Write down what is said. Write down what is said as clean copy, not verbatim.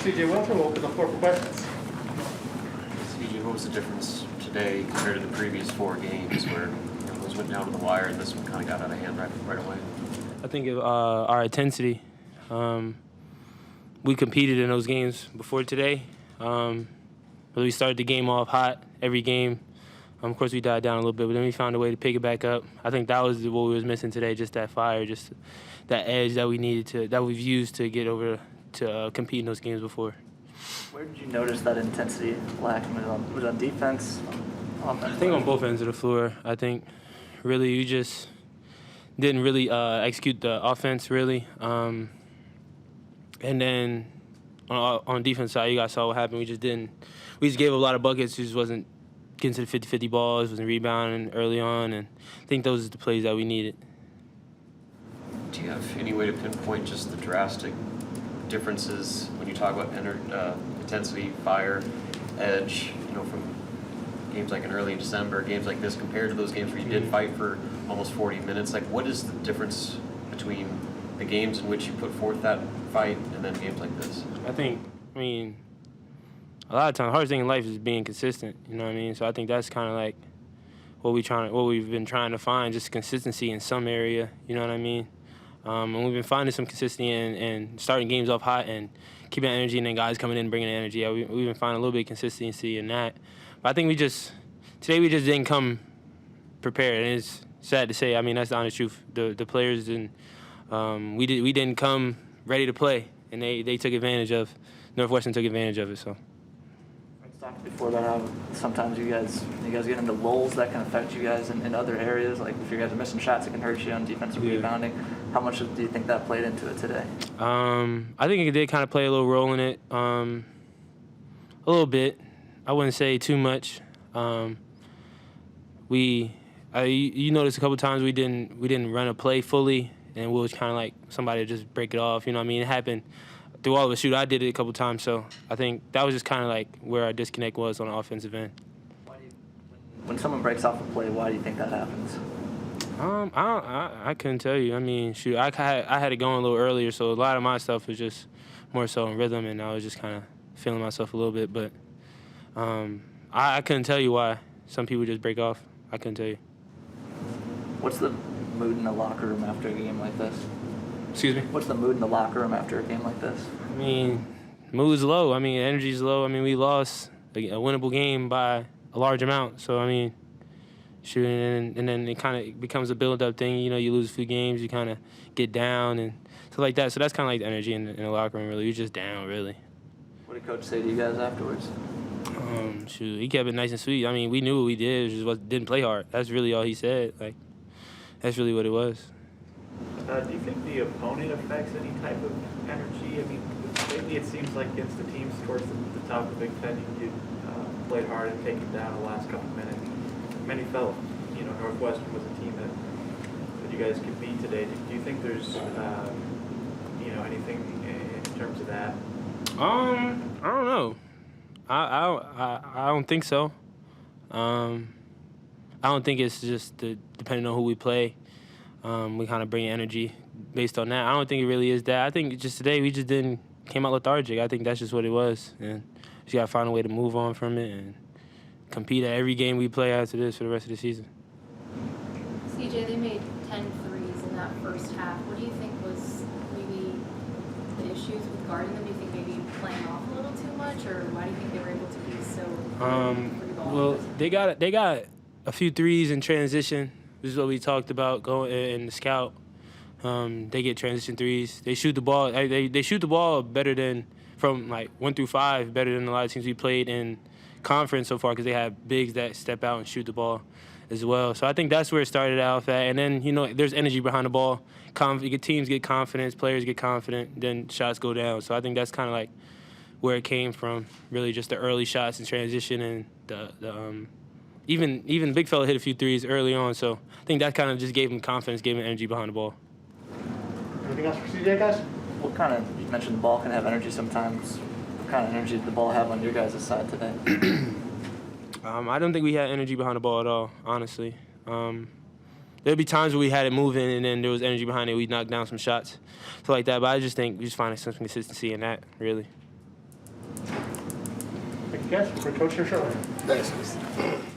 C.J. Wilcher will open the floor for questions. C.J., what was the difference today compared to the previous 4 games where those went down to the wire and this one kind of got out of hand right away? I think our intensity. We competed in those games before today. We started the game off hot every game. Of course, we died down a little bit, but then we found a way to pick it back up. I think that was what we was missing today, just that fire, just that edge that we needed that we've used to get over to compete in those games before. Where did you notice that intensity lacking? Was it on defense, offense? I think on both ends of the floor. I think really we just didn't really execute the offense really. And then on the defense side, you guys saw what happened. We just gave up a lot of buckets. We just wasn't getting to the 50-50 balls, wasn't rebounding early on, and I think those are the plays that we needed. Do you have any way to pinpoint just the drastic differences when you talk about intensity, fire, edge, from games like in early December, games like this, compared to those games where you did fight for almost 40 minutes? Like, what is the difference between the games in which you put forth that fight and then games like this? I mean, a lot of times the hardest thing in life is being consistent, you know what I mean? So I think that's kind of like what we've been trying to find, just consistency in some area, you know what I mean? And we've been finding some consistency and starting games off hot and keeping that energy, and then guys coming in and bringing the energy. Yeah, we've been finding a little bit of consistency in that. But I think today we just didn't come prepared, and it's sad to say. I mean, that's the honest truth. The players didn't. We didn't come ready to play, and they took advantage of. Northwestern took advantage of it. So. Talked before about how sometimes you guys get into lulls that can affect you guys in other areas. Like if you guys are missing shots, it can hurt you on defensive rebounding. How much do you think that played into it today? I think it did kind of play a little role in it. A little bit. I wouldn't say too much. You noticed a couple times we didn't run a play fully, and we was kind of like somebody just break it off. You know what I mean? It happened through all of the shoot. I did it a couple times, so I think that was just kind of like where our disconnect was on the offensive end. When someone breaks off a play, why do you think that happens? I couldn't tell you. I mean, shoot, I had it going a little earlier, so a lot of my stuff was just more so in rhythm, and I was just kind of feeling myself a little bit. But I couldn't tell you why some people just break off. I couldn't tell you. What's the mood in the locker room after a game like this? Excuse me? What's the mood in the locker room after a game like this? I mean, mood's low. I mean, energy's low. I mean, we lost a winnable game by a large amount. So, I mean, shooting, and then it kind of becomes a build-up thing. You lose a few games, you kind of get down and stuff like that. So that's kind of like the energy in the locker room, really. You're just down, really. What did Coach say to you guys afterwards? Shoot, he kept it nice and sweet. I mean, we knew what we did. It just didn't play hard. That's really all he said. Like, that's really what it was. Do you think the opponent affects any type of energy? I mean, lately it seems like against the teams towards the top of the Big Ten, you played hard and taken down the last couple minutes. Many felt, Northwestern was a team that you guys could beat today. Do you think there's, anything in terms of that? I don't know. I don't think so. I don't think it's just depending on who we play. We kind of bring energy based on that. I don't think it really is that. I think just today we just came out lethargic. I think that's just what it was. And just got to find a way to move on from it and compete at every game we play after this for the rest of the season. C.J., they made 10 threes in that first half. What do you think was maybe the issues with guarding them? Do you think maybe playing off a little too much, or why do you think they were able to be so free ball? Well, they got a few threes in transition. This is what we talked about going in the scout. They get transition threes. They shoot the ball. They shoot the ball better than from like 1 through 5, better than a lot of teams we played in conference so far because they have bigs that step out and shoot the ball as well. So I think that's where it started out at. And then there's energy behind the ball. Teams get confidence, players get confident, then shots go down. So I think that's kind of like where it came from. Really, just the early shots in transition and the even Big Fella hit a few threes early on, so I think that kind of just gave him confidence, gave him energy behind the ball. Anything else for C.J., guys? You mentioned the ball can have energy sometimes. What kind of energy did the ball have on your guys' side today? I don't think we had energy behind the ball at all, honestly. There'd be times where we had it moving and then there was energy behind it. We'd knock down some shots, stuff like that. But I just think we just finding some consistency in that, really. Yes, for Coach Hirschhorn. Thanks.